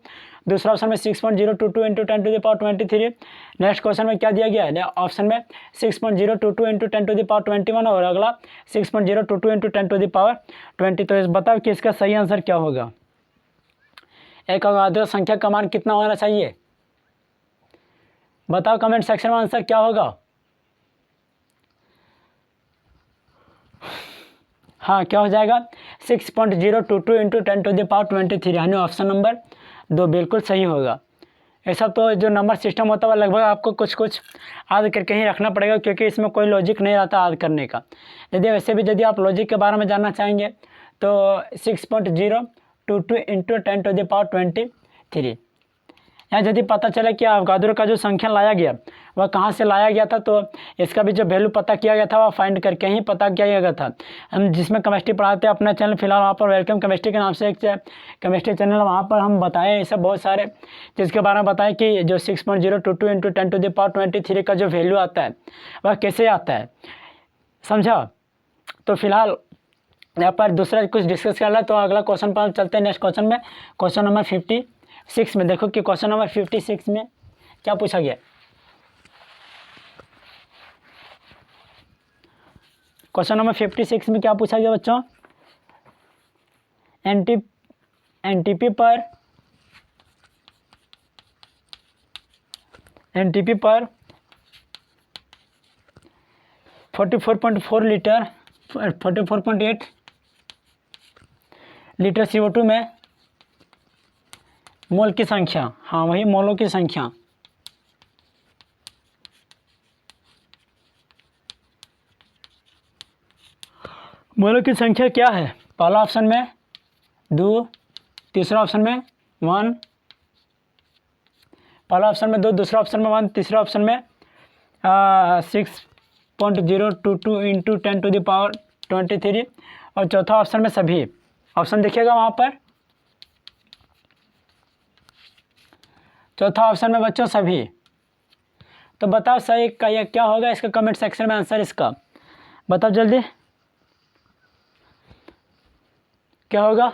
Speaker 1: दूसरा ऑप्शन में 6.022 इंटू 10⁻23। नेक्स्ट क्वेश्चन में क्या दिया गया है, ऑप्शन में 6.022 इंटू 10⁻21 और अगला 6.022 इंटू 10⁻20। तो बताओ कि इसका सही आंसर क्या होगा, एक अवगाद्रो संख्या का मान कितना होना चाहिए। बताओ कमेंट सेक्शन में आंसर क्या होगा। हाँ, क्या हो जाएगा 6.022 इंटू 10⁻23, यानी ऑप्शन नंबर 2 बिल्कुल सही होगा। ऐसा तो जो नंबर सिस्टम होता है लगभग आपको कुछ याद करके ही रखना पड़ेगा, क्योंकि इसमें कोई लॉजिक नहीं रहता याद करने का। यदि आप लॉजिक के बारे में जानना चाहेंगे तो 6.022 इंटू 10⁻23। यहाँ यदि पता चला कि अवगाद्रो का जो संख्या लाया गया वह कहाँ से लाया गया था, तो इसका भी जो वैल्यू पता किया गया था वह फाइंड करके ही पता किया गया था। हम जिसमें केमिस्ट्री पढ़ाते हैं अपना चैनल फिलहाल वहाँ पर वेलकम केमिस्ट्री के नाम से एक केमिस्ट्री चैनल, वहाँ पर हम बताएं ऐसा बहुत सारे जिसके बारे में बताएं कि जो 6.022 इंटू 10⁻23 का जो वैल्यू आता है वह कैसे आता है, समझा। तो फिलहाल यहाँ पर दूसरा कुछ डिस्कस कर रहा है। तो अगला क्वेश्चन पर चलते हैं, नेक्स्ट क्वेश्चन में, क्वेश्चन नंबर 56 में। देखो कि क्वेश्चन नंबर 56 में क्या पूछा गया। क्वेश्चन नंबर 56 में क्या पूछा गया बच्चों, एनटीपी पर 44.4 लीटर 44.8 लीटर CO2 में मोल की संख्या, हाँ वही मोलों की संख्या, मोलों की संख्या क्या है। पहला ऑप्शन में 2, तीसरा ऑप्शन में 1, पहला ऑप्शन में 2, दूसरा ऑप्शन में 1, तीसरा ऑप्शन में 6.022 इंटू 10⁻23 और चौथा ऑप्शन में सभी। ऑप्शन देखिएगा वहाँ पर, चौथा ऑप्शन में बच्चों सभी। तो बताओ सही का ये क्या होगा, इसका कमेंट सेक्शन में आंसर इसका बताओ जल्दी क्या होगा।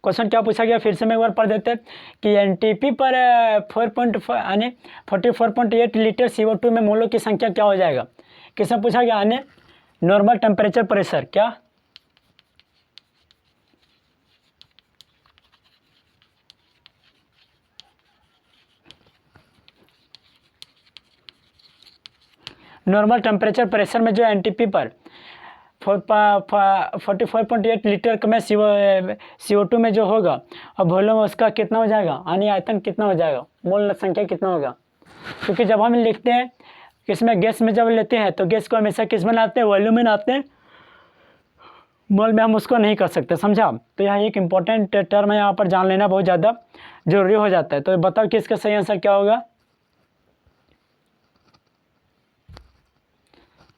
Speaker 1: क्वेश्चन क्या पूछा गया फिर से मैं एक बार पढ़ देते कि एनटीपी पर 44.8 लीटर CO2 में मोलों की संख्या क्या हो जाएगा। किसने पूछा गया, आने नॉर्मल टेम्परेचर प्रेशर क्या, नॉर्मल टेम्परेचर प्रेशर में जो एनटीपी पर 44.8 लीटर में CO2 में जो होगा और वॉल्यूम उसका कितना हो जाएगा, यानी आयतन कितना हो जाएगा, मोल संख्या कितना होगा। क्योंकि जब हम लिखते हैं इसमें गैस में जब लेते हैं तो गैस को हमेशा किस में लाते हैं, वॉल्यूम में लाते हैं, मोल में हम उसको नहीं कर सकते, समझा। तो यहाँ एक इम्पॉर्टेंट टर्म है, यहाँ पर जान लेना बहुत ज़्यादा जरूरी हो जाता है। तो बताओ कि इसका सही आंसर क्या होगा।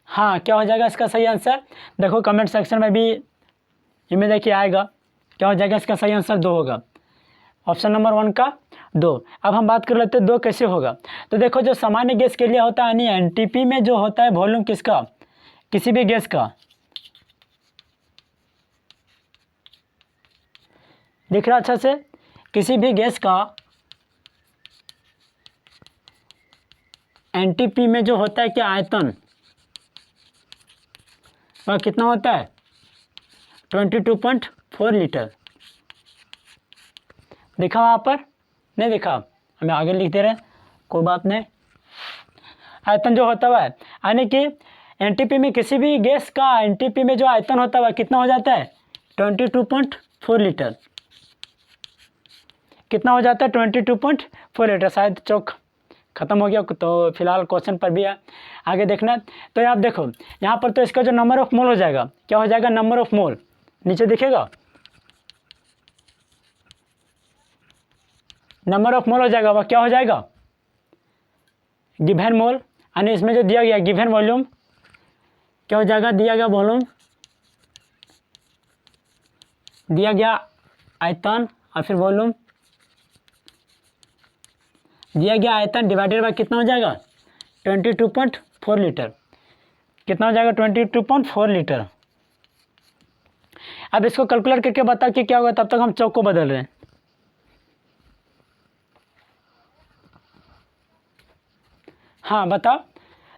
Speaker 1: हाँ क्या हो जाएगा इसका सही आंसर, देखो कमेंट सेक्शन में भी इनमें देखिए आएगा क्या हो जाएगा। इसका सही आंसर 2 होगा, ऑप्शन नंबर 1 का 2। अब हम बात कर लेते हैं 2 कैसे होगा। तो देखो जो सामान्य गैस के लिए होता है, यानी एनटीपी में जो होता है वॉल्यूम किसका, किसी भी गैस का, दिख रहा अच्छा से, किसी भी गैस का एनटीपी में जो होता है क्या, आयतन, वह कितना होता है 22.4 लीटर। देखा वहाँ पर, नहीं देखा, हमें आगे लिख दे रहे हैं, कोई बात नहीं। आयतन जो होता है यानी कि एनटीपी में किसी भी गैस का एनटीपी में जो आयतन होता है कितना हो जाता है 22.4 लीटर। कितना हो जाता है 22.4 लीटर। शायद चौक खत्म हो गया, तो फिलहाल क्वेश्चन पर भी है, आगे देखना। तो आप देखो यहाँ पर तो इसका जो नंबर ऑफ मोल हो जाएगा, क्या हो जाएगा, नंबर ऑफ मोल, नीचे दिखेगा नंबर ऑफ मोल हो जाएगा, वह क्या हो जाएगा, गिवन मोल, यानी इसमें जो दिया गया गिवन वॉल्यूम क्या हो जाएगा, दिया गया वॉल्यूम, दिया गया आयतन और फिर वॉल्यूम, दिया गया आयतन डिवाइडेड बाय कितना हो जाएगा 22.4 लीटर। कितना हो जाएगा 22.4 लीटर। अब इसको कैलकुलेट करके बता कि क्या होगा, तब तक हम चौक को बदल रहे हैं। हाँ बताओ,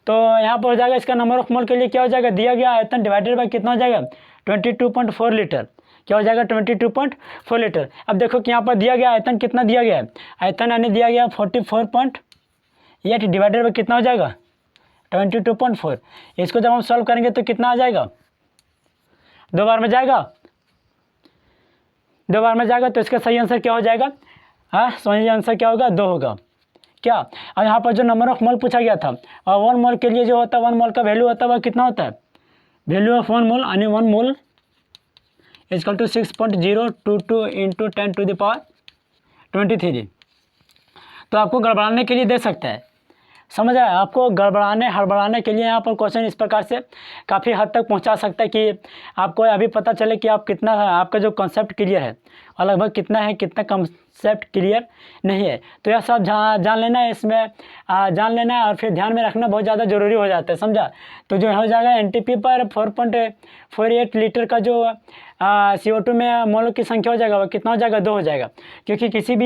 Speaker 1: तो यहाँ पर हो जाएगा इसका नंबर ऑफ मोल के लिए क्या हो जाएगा, दिया गया आयतन डिवाइडेड बाय कितना हो जाएगा 22.4 लीटर। क्या हो जाएगा 22.4 लीटर। अब देखो कि यहाँ पर दिया गया आयतन कितना दिया गया है, आयतन यानी दिया गया 44.8 डिवाइडेड बाय कितना हो जाएगा 22.4। इसको जब हम सॉल्व करेंगे तो कितना आ जाएगा, 2 बार में जाएगा, 2 बार में जाएगा। तो इसका सही आंसर क्या हो जाएगा, हाँ सही आंसर क्या होगा, 2 होगा क्या। और यहाँ पर जो नंबर ऑफ मोल पूछा गया था, और 1 मोल के लिए जो होता है 1 मोल का वैल्यू होता है वह कितना होता है, वैल्यू ऑफ 1 मोल यानी 1 मोल इक्वल टू 6.022 इंटू 10⁻23। तो आपको गड़बड़ाने के लिए दे सकता है, समझ आया, आपको गड़बड़ाने हड़बड़ाने के लिए यहाँ पर क्वेश्चन इस प्रकार से काफ़ी हद तक पहुँचा सकता है कि आपको अभी पता चले कि आप कितना, आपका जो कॉन्सेप्ट क्लियर है और लगभग कितना है, कितना कम कॉन्सेप्ट क्लियर नहीं है। तो यह सब जान लेना है, इसमें जान लेना है और फिर ध्यान में रखना बहुत ज़्यादा ज़रूरी हो जाता है, समझा। तो जो हो जाएगा एनटीपी पर 4.48 लीटर का जो CO2 में मोलों की संख्या हो जाएगा, वो कितना हो जाएगा, 2 हो जाएगा। क्योंकि किसी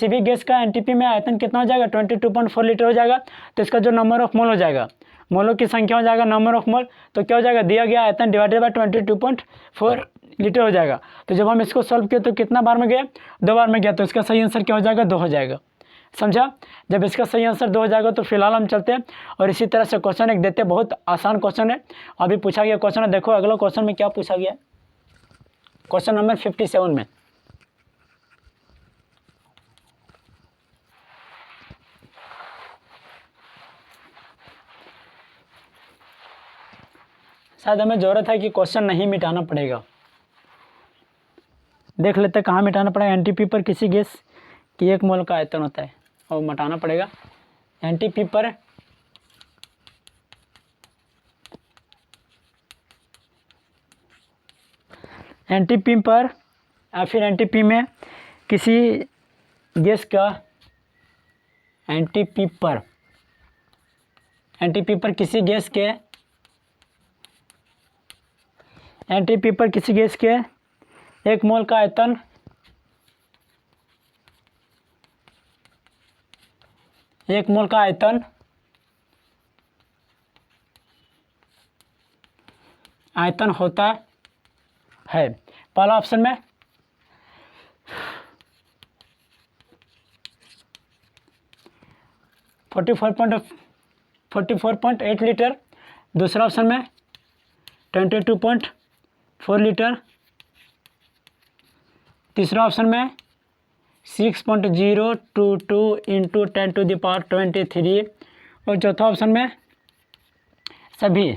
Speaker 1: भी गैस का एनटीपी में आयतन कितना हो जाएगा, 22.4 लीटर हो जाएगा। तो इसका जो नंबर ऑफ मोल हो जाएगा, मोलों की संख्या हो जाएगा नंबर ऑफ मोल, तो क्या हो जाएगा, दिया गया आयतन डिवाइडेड बाय 22.4 लीटर हो जाएगा। तो जब हम इसको सॉल्व किए तो कितना बार में गया, 2 बार में गया। तो इसका सही आंसर क्या हो जाएगा, 2 हो जाएगा, समझा। जब इसका सही आंसर 2 हो जाएगा तो फिलहाल हम चलते हैं और इसी तरह से क्वेश्चन एक देते हैं। बहुत आसान क्वेश्चन है, अभी पूछा गया क्वेश्चन है। देखो अगला क्वेश्चन में क्या पूछा गया, क्वेश्चन नंबर 57 में। शायद हमें ज़रूरत है कि क्वेश्चन नहीं मिटाना पड़ेगा। देख लेते हैं कहाँ मिटाना पड़ेगा। एनटीपी पर किसी गैस की 1 मोल का आयतन होता है और मिटाना पड़ेगा। एनटीपी पर या फिर एनटीपी में किसी गैस का एनटीपी पर किसी गैस के एनटीपी पर किसी गैस के 1 मोल का आयतन 1 मोल का आयतन होता है। पहला ऑप्शन में 44.8 लीटर, दूसरा ऑप्शन में 22.4 लीटर, तीसरा ऑप्शन में 6.022 इंटू 10⁻23 और चौथा ऑप्शन में सभी।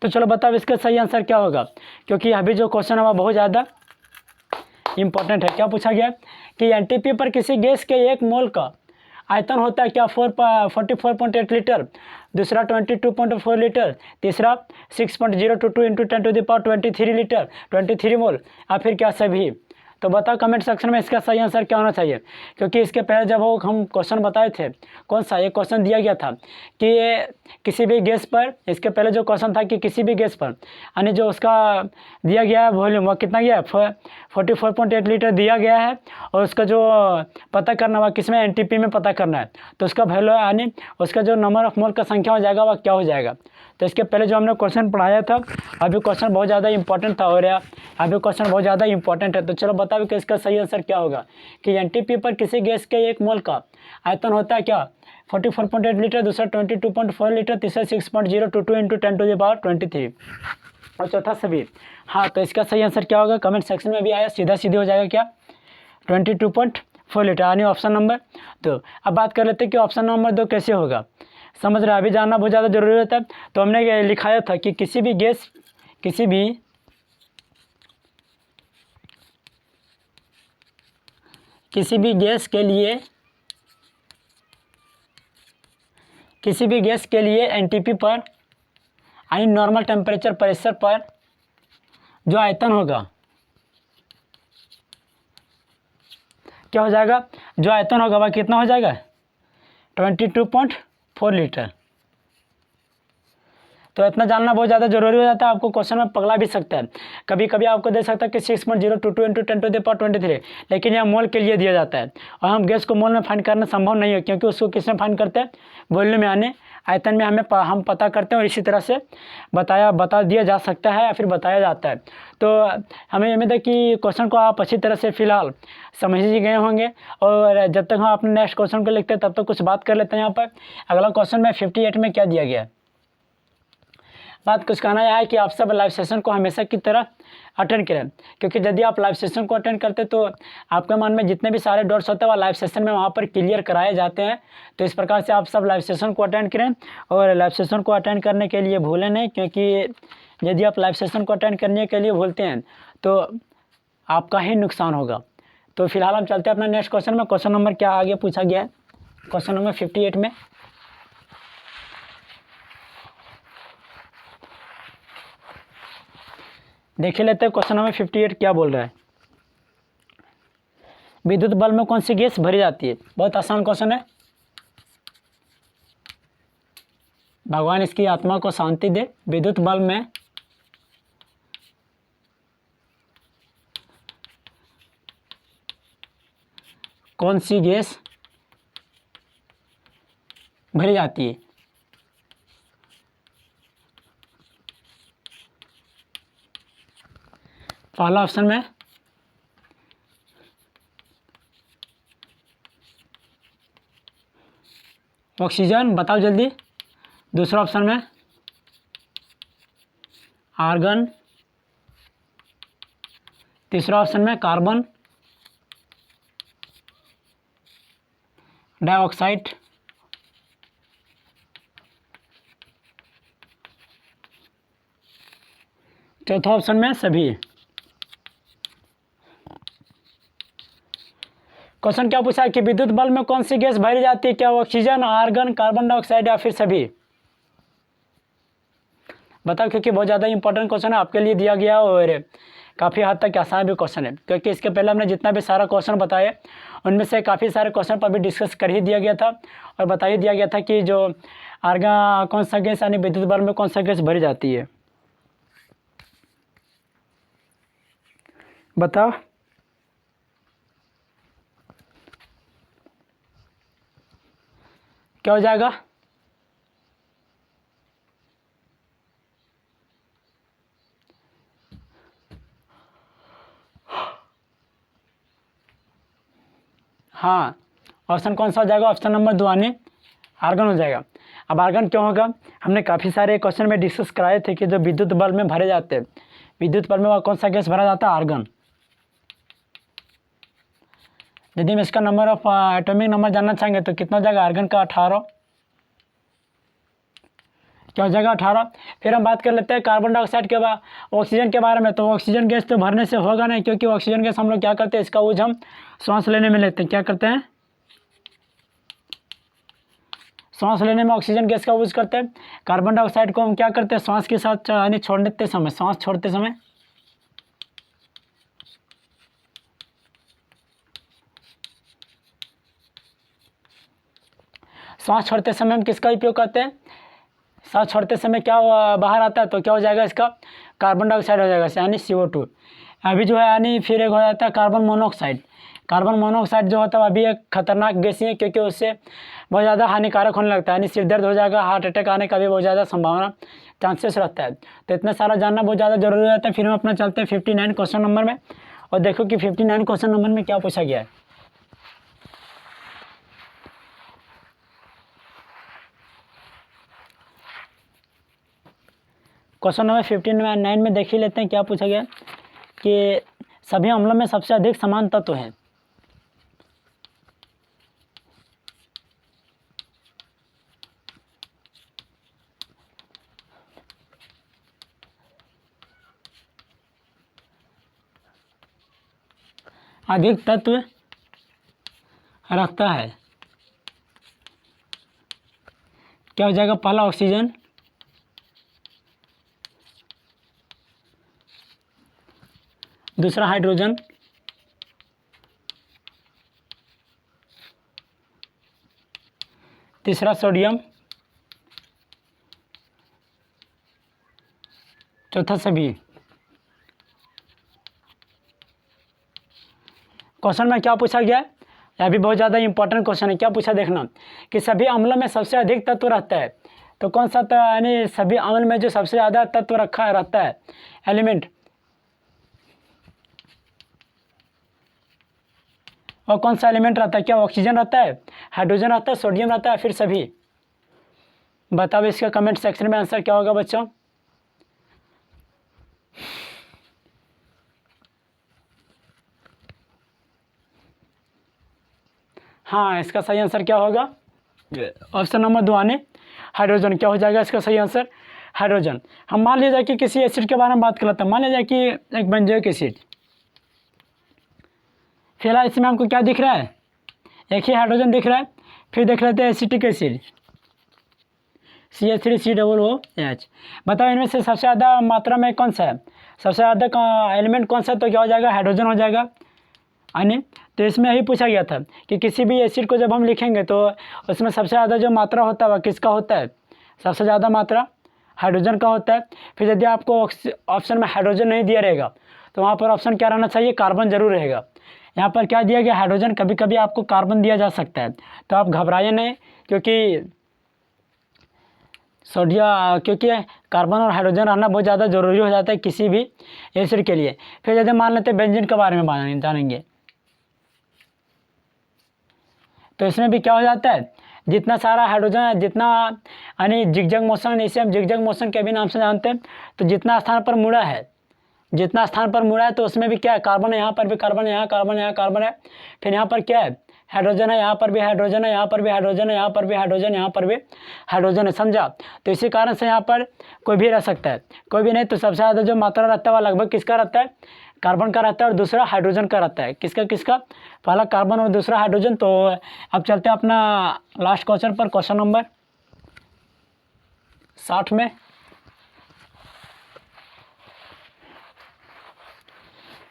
Speaker 1: तो चलो बताओ इसका सही आंसर क्या होगा, क्योंकि अभी जो क्वेश्चन है वह बहुत ज़्यादा इंपॉर्टेंट है। क्या पूछा गया कि एनटीपी पर किसी गैस के 1 मोल का आयतन होता है क्या, 44.8 लीटर, दूसरा 22.4 लीटर, तीसरा 6.022 इंटू 10⁻23 लीटर 23 मोल, या फिर क्या सभी। तो बताओ कमेंट सेक्शन में इसका सही आंसर क्या होना चाहिए। क्योंकि इसके पहले जब वो हम क्वेश्चन बताए थे, कौन सा ये क्वेश्चन दिया गया था कि किसी भी गैस पर, इसके पहले जो क्वेश्चन था कि किसी भी गैस पर, यानी जो उसका दिया गया है वॉल्यूम वो कितना गया है, 44.8 लीटर दिया गया है, और उसका जो पता करना हुआ किस में, एनटीपी में पता करना है। तो उसका वैल्यू यानी उसका जो नंबर ऑफ मोल का संख्या हो जाएगा वह क्या हो जाएगा। तो इसके पहले जो हमने क्वेश्चन पढ़ाया था, अभी क्वेश्चन बहुत ज़्यादा इंपॉर्टेंट था और अभी क्वेश्चन बहुत ज़्यादा इंपॉर्टेंट है। तो चलो बताओ कि इसका सही आंसर क्या होगा कि एनटीपी पर किसी गैस के 1 मोल का आयतन होता है क्या, 44.8 लीटर, दूसरा 22.4 लीटर, तीसरा 6.022 इंटू 10⁻23 और चौथा सभी। हाँ, तो इसका सही आंसर क्या होगा कमेंट सेक्शन में भी आया, सीधा सीधे हो जाएगा क्या, 22.4 लीटर, यानी ऑप्शन नंबर 2। अब बात कर लेते हैं कि ऑप्शन नंबर 2 कैसे होगा, समझ रहे हैं। अभी जानना बहुत ज़्यादा जरूरी होता है। तो हमने लिखाया था कि किसी भी गैस के लिए एनटीपी पर, यानी नॉर्मल टेम्परेचर प्रेशर पर जो आयतन होगा, क्या हो जाएगा, जो आयतन होगा वह कितना हो जाएगा, 22.4 लीटर। तो इतना जानना बहुत ज़्यादा जरूरी हो जाता है। आपको क्वेश्चन में पगला भी सकता है, कभी कभी आपको दे सकता है कि 6.022 इंटू 10⁻23, लेकिन यह मोल के लिए दिया जाता है और हम गैस को मोल में फाइंड करना संभव नहीं है, क्योंकि उसको किस में फाइंड करते हैं, वॉल्यूम में, यानी आयतन में हम पता करते हैं और इसी तरह से बता दिया जा सकता है या फिर बताया जाता है। तो हमें उम्मीद है कि क्वेश्चन को आप अच्छी तरह से फिलहाल समझ ही गए होंगे। और जब तक हम अपने नेक्स्ट क्वेश्चन को लिखते हैं तब तक कुछ बात कर लेते हैं। यहाँ पर अगला क्वेश्चन में 58 में क्या दिया गया है, बात कुछ कहना यह है कि आप सब लाइव सेशन को हमेशा की तरह अटेंड करें, क्योंकि यदि आप लाइव सेशन को अटेंड करते तो आपके मन में जितने भी सारे डाउट्स होते हैं वह लाइव सेशन में वहाँ पर क्लियर कराए जाते हैं। तो इस प्रकार से आप सब लाइव सेशन को अटेंड करें, और लाइव सेशन को अटेंड करने के लिए भूलें नहीं, क्योंकि यदि आप लाइव सेशन को अटेंड करने के लिए भूलते हैं तो आपका ही नुकसान होगा। तो फिलहाल हम चलते हैं अपना नेक्स्ट क्वेश्चन में। क्वेश्चन नंबर क्या आगे पूछा गया है, क्वेश्चन नंबर 58 में देख लेते हैं क्वेश्चन नंबर 58 क्या बोल रहा है। विद्युत बल्ब में कौन सी गैस भरी जाती है? बहुत आसान क्वेश्चन है। भगवान इसकी आत्मा को शांति दे। विद्युत बल्ब में कौन सी गैस भरी जाती है? पहला ऑप्शन में ऑक्सीजन, बताओ जल्दी। दूसरा ऑप्शन में आर्गन, तीसरा ऑप्शन में कार्बन डाइऑक्साइड, चौथा ऑप्शन में सभी। क्वेश्चन क्या पूछा है कि विद्युत बल्ब में कौन सी गैस भरी जाती है? क्या ऑक्सीजन, आर्गन, कार्बन डाइऑक्साइड या फिर सभी? बताओ, क्योंकि बहुत ज़्यादा इंपॉर्टेंट क्वेश्चन है आपके लिए दिया गया और काफ़ी हद तक आसान भी क्वेश्चन है, क्योंकि इसके पहले हमने जितना भी सारा क्वेश्चन बताए उनमें से काफ़ी सारे क्वेश्चन पर भी डिस्कस कर ही दिया गया था और बता ही दिया गया था कि जो आर्गन कौन सा गैस यानी विद्युत बल्ब में कौन सा गैस भरी जाती है। बताओ। क्या हो जाएगा? हाँ, ऑप्शन कौन सा हो जाएगा? ऑप्शन नंबर 2 यानी आर्गन हो जाएगा। अब आर्गन क्यों होगा? हमने काफ़ी सारे क्वेश्चन में डिस्कस कराए थे कि जो विद्युत बल्ब में भरे जाते हैं, विद्युत बल्ब में कौन सा गैस भरा जाता है? आर्गन। यदि हम इसका नंबर ऑफ एटॉमिक नंबर जानना चाहेंगे तो कितना हो जाएगा? आर्गन का 18। क्या हो जाएगा? 18। फिर हम बात कर लेते हैं कार्बन डाइऑक्साइड के बाद ऑक्सीजन के बारे में। तो ऑक्सीजन गैस तो भरने से होगा नहीं, क्योंकि ऑक्सीजन गैस हम लोग क्या करते हैं, इसका यूज हम सांस लेने में लेते हैं। क्या करते हैं? सांस लेने में ऑक्सीजन गैस का यूज करते हैं। कार्बन डाइऑक्साइड को हम क्या करते हैं? सांस के साथ यानी छोड़ते समय, सांस छोड़ते समय सांस छोड़ते समय हम किसका उपयोग करते हैं? सांस छोड़ते समय क्या बाहर आता है? तो क्या हो जाएगा? इसका कार्बन डाइऑक्साइड हो जाएगा, यानी CO2। अभी जो है यानी फिर एक हो जाता है कार्बन मोनोऑक्साइड। कार्बन मोनोऑक्साइड जो होता है अभी एक खतरनाक गैस है, क्योंकि उससे बहुत ज़्यादा हानिकारक होने लगता है, यानी सिर दर्द हो जाएगा, हार्ट अटैक आने का भी बहुत ज़्यादा संभावना चांसेस रहता है। तो इतना सारा जानना बहुत ज़्यादा जरूरी रहता है। फिर हम अपना चलते हैं 59 क्वेश्चन नंबर में और देखो कि 59 क्वेश्चन नंबर में क्या पूछा गया है। क्वेश्चन नंबर 59 में देख ही लेते हैं क्या पूछा गया कि सभी अम्लों में सबसे अधिक समान तत्व है। अधिक तत्व रखता है। क्या हो जाएगा? पहला ऑक्सीजन, दूसरा हाइड्रोजन, तीसरा सोडियम, चौथा सभी। क्वेश्चन में क्या पूछा गया है? यह भी बहुत ज़्यादा इंपॉर्टेंट क्वेश्चन है। क्या पूछा देखना कि सभी अम्लों में सबसे अधिक तत्व रहता है। तो कौन सा यानी सभी अम्ल में जो सबसे ज़्यादा तत्व रखा रहता है, एलिमेंट, और कौन सा एलिमेंट रहता है? क्या ऑक्सीजन रहता है, हाइड्रोजन रहता है, सोडियम रहता है, फिर सभी? बताओ इसका कमेंट सेक्शन में आंसर क्या होगा बच्चों। हाँ, इसका सही आंसर क्या होगा? ऑप्शन नंबर 2 यानी हाइड्रोजन। क्या हो जाएगा इसका सही आंसर? हाइड्रोजन। हम मान लीजिए कि किसी एसिड के बारे में बात कर लेते हैं। मान लीजिए कि एक बेंजोइक एसिड, फिलहाल इसमें हमको क्या दिख रहा है? एक ही हाइड्रोजन दिख रहा है। फिर देख लेते हैं एसिटिक एसिड, CH3COOH। बताओ इनमें से सबसे ज़्यादा मात्रा में कौन सा है, सबसे ज़्यादा एलिमेंट कौन सा है? तो क्या हो जाएगा? हाइड्रोजन हो जाएगा। यानी तो इसमें यही पूछा गया था कि किसी भी एसिड को जब हम लिखेंगे तो उसमें सबसे ज़्यादा जो मात्रा होता है वह किसका होता है, सबसे ज़्यादा मात्रा हाइड्रोजन का होता है। फिर यदि आपको ऑप्शन में हाइड्रोजन नहीं दिया रहेगा तो वहाँ पर ऑप्शन क्या रहना चाहिए, कार्बन जरूर रहेगा। यहाँ पर क्या दिया गया, हाइड्रोजन, कभी कभी आपको कार्बन दिया जा सकता है, तो आप घबराइए नहीं, क्योंकि क्योंकि कार्बन और हाइड्रोजन रहना बहुत ज़्यादा ज़रूरी हो जाता है किसी भी एसिड के लिए। फिर यदि मान लेते हैं बेंजीन के बारे में जानेंगे, तो इसमें भी क्या हो जाता है, जितना सारा हाइड्रोजन, जितना यानी जिगजैग मोशन, इसे हम जिगजैग मोशन के भी नाम से जानते हैं, तो जितना स्थान पर मुड़ा है, जितना स्थान पर मुड़ा है तो उसमें भी क्या है, कार्बन है, यहाँ पर भी कार्बन है, यहाँ कार्बन है, यहाँ कार्बन है, फिर यहाँ पर क्या है, हाइड्रोजन है, यहाँ पर भी हाइड्रोजन है, यहाँ पर भी हाइड्रोजन है, यहाँ पर भी हाइड्रोजन, यहाँ पर भी हाइड्रोजन है, समझा। तो इसी कारण से यहाँ पर कोई भी रह सकता है, कोई भी नहीं, तो सबसे ज़्यादा जो मात्रा रहता है वह लगभग किसका रहता है, कार्बन का रहता है, और दूसरा हाइड्रोजन का रहता है। किसका किसका, पहला कार्बन और दूसरा हाइड्रोजन। तो अब चलते हैं अपना लास्ट क्वेश्चन पर, क्वेश्चन नंबर 60 में।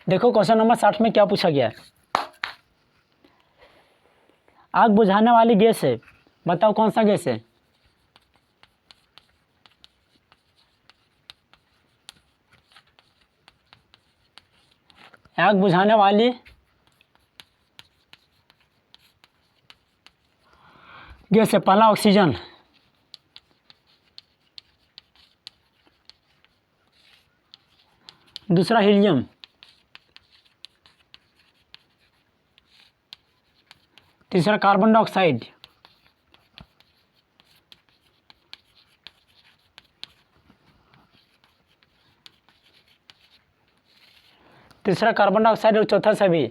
Speaker 1: देखो क्वेश्चन नंबर 60 में क्या पूछा गया है, आग बुझाने वाली गैस है, बताओ कौन सा गैस है। आग बुझाने वाली गैस है, पहला ऑक्सीजन, दूसरा हीलियम, तीसरा कार्बन डाइऑक्साइड, तीसरा कार्बन डाइऑक्साइड और चौथा सभी।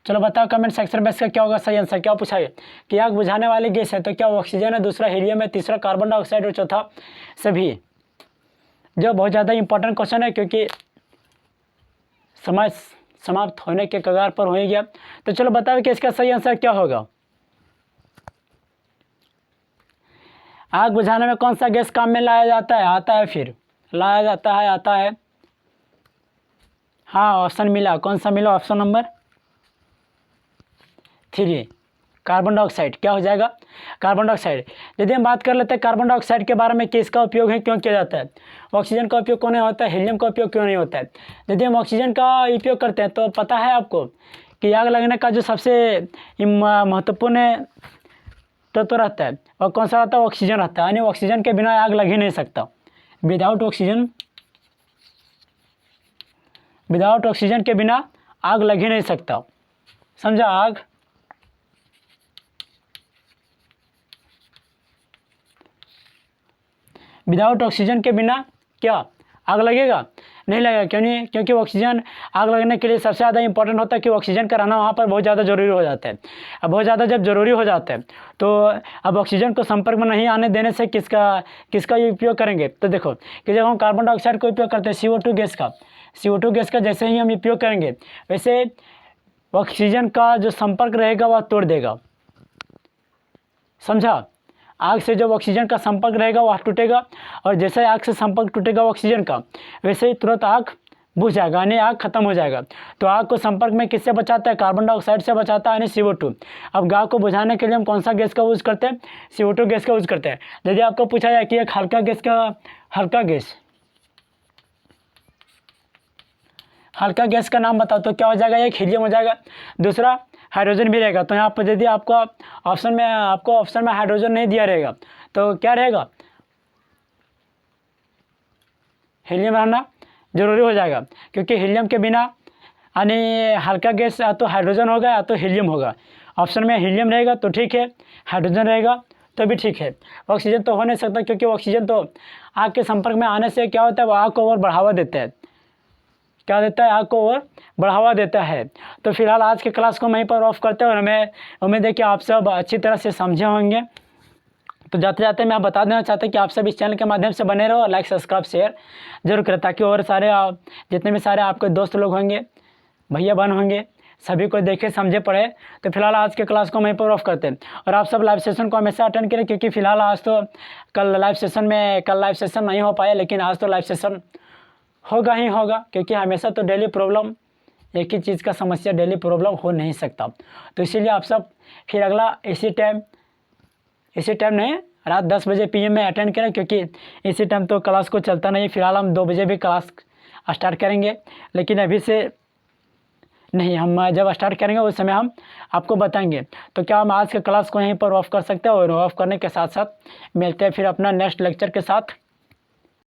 Speaker 1: चलो बताओ कमेंट सेक्शन में इसका क्या होगा सही आंसर, क्या पूछा है कि आग बुझाने वाली गैस है तो क्या ऑक्सीजन है, दूसरा हीलियम है, तीसरा कार्बन डाइऑक्साइड और चौथा सभी। जो बहुत ज़्यादा इंपॉर्टेंट क्वेश्चन है, क्योंकि समय समाप्त होने के कगार पर हो ही गया। तो चलो बताओ कि इसका सही आंसर क्या होगा। आग बुझाने में कौन सा गैस काम में लाया जाता है, आता है, फिर लाया जाता है, आता है। हाँ ऑप्शन मिला, कौन सा मिला, ऑप्शन नंबर 3 कार्बन डाइऑक्साइड। क्या हो जाएगा, कार्बन डाइऑक्साइड। यदि हम बात कर लेते हैं कार्बन डाइऑक्साइड के बारे में कि इसका उपयोग है क्यों किया जाता है, ऑक्सीजन का उपयोग क्यों नहीं होता है, हीलियम का उपयोग क्यों नहीं होता है। यदि हम ऑक्सीजन का उपयोग करते हैं तो पता है आपको कि आग लगने का जो सबसे महत्वपूर्ण तत्व रहता है और कौन सा रहता है, ऑक्सीजन रहता है। यानी ऑक्सीजन के बिना आग लग ही नहीं सकता, विदाउट ऑक्सीजन के बिना आग लग ही नहीं सकता, समझा। आग विदाउट ऑक्सीजन के बिना क्या आग लगेगा, नहीं लगेगा। क्यों नहीं, क्योंकि ऑक्सीजन आग लगने के लिए सबसे ज़्यादा इंपॉर्टेंट होता है कि ऑक्सीजन का रहना वहाँ पर बहुत ज़्यादा ज़रूरी हो जाता है। अब बहुत ज़्यादा जब ज़रूरी हो जाता है तो अब ऑक्सीजन को संपर्क में नहीं आने देने से किसका ये उपयोग करेंगे। तो देखो कि जब हम कार्बन डाइऑक्साइड का उपयोग करते हैं, CO2 गैस का जैसे ही हम उपयोग करेंगे वैसे ऑक्सीजन का जो संपर्क रहेगा वह तोड़ देगा, समझा। आग से जब ऑक्सीजन का संपर्क रहेगा वह टूटेगा, और जैसे आग से संपर्क टूटेगा ऑक्सीजन का वैसे ही तुरंत आग बुझ जाएगा, यानी आग खत्म हो जाएगा। तो आग को संपर्क में किससे बचाता है, कार्बन डाइऑक्साइड से बचाता है, यानी CO2। अब आग को बुझाने के लिए हम कौन सा गैस का यूज़ करते हैं, CO2 गैस का यूज़ करते हैं। यदि आपको पूछा जाए कि एक हल्का गैस का नाम बताओ तो क्या हो जाएगा, एक हीलियम हो जाएगा, दूसरा हाइड्रोजन भी रहेगा। तो यहाँ पर यदि आपको ऑप्शन में हाइड्रोजन नहीं दिया रहेगा तो क्या रहेगा, हीलियम रहना जरूरी हो जाएगा, क्योंकि हीलियम के बिना यानी हल्का गैस या तो हाइड्रोजन होगा या तो हीलियम होगा। ऑप्शन में हीलियम रहेगा तो ठीक है, हाइड्रोजन रहेगा तो भी ठीक है। ऑक्सीजन तो हो नहीं सकता, क्योंकि ऑक्सीजन तो आग के संपर्क में आने से क्या होता है, वो आग को और बढ़ावा देता है, क्या देता है, आग को और बढ़ावा देता है। तो फिलहाल आज के क्लास को वहीं पर ऑफ करते हैं, और हमें उम्मीद है कि आप सब अच्छी तरह से समझे होंगे। तो जाते जाते मैं बता देना चाहता हूँ कि आप सब इस चैनल के माध्यम से बने रहो, लाइक सब्सक्राइब शेयर जरूर करें, ताकि और सारे जितने भी सारे आपके दोस्त लोग होंगे, भैया बहन होंगे, सभी को देखे समझे पढ़े। तो फिलहाल आज के क्लास को वहीं पर ऑफ करते हैं, और आप सब लाइव सेशन को हमेशा अटेंड करें, क्योंकि फिलहाल आज तो कल लाइव सेशन नहीं हो पाया, लेकिन आज तो लाइव सेशन होगा ही होगा, क्योंकि हमेशा तो डेली प्रॉब्लम, एक ही चीज़ का समस्या डेली प्रॉब्लम हो नहीं सकता। तो इसीलिए आप सब फिर अगला इसी टाइम नहीं, रात 10 बजे PM में अटेंड करें, क्योंकि इसी टाइम तो क्लास को चलता नहीं। फिलहाल हम 2 बजे भी क्लास स्टार्ट करेंगे, लेकिन अभी से नहीं, हम जब स्टार्ट करेंगे उस समय हम आपको बताएंगे। तो क्या हम आज के क्लास को यहीं पर ऑफ कर सकते हैं, और ऑफ करने के साथ साथ मिलते हैं फिर अपना नेक्स्ट लेक्चर के साथ।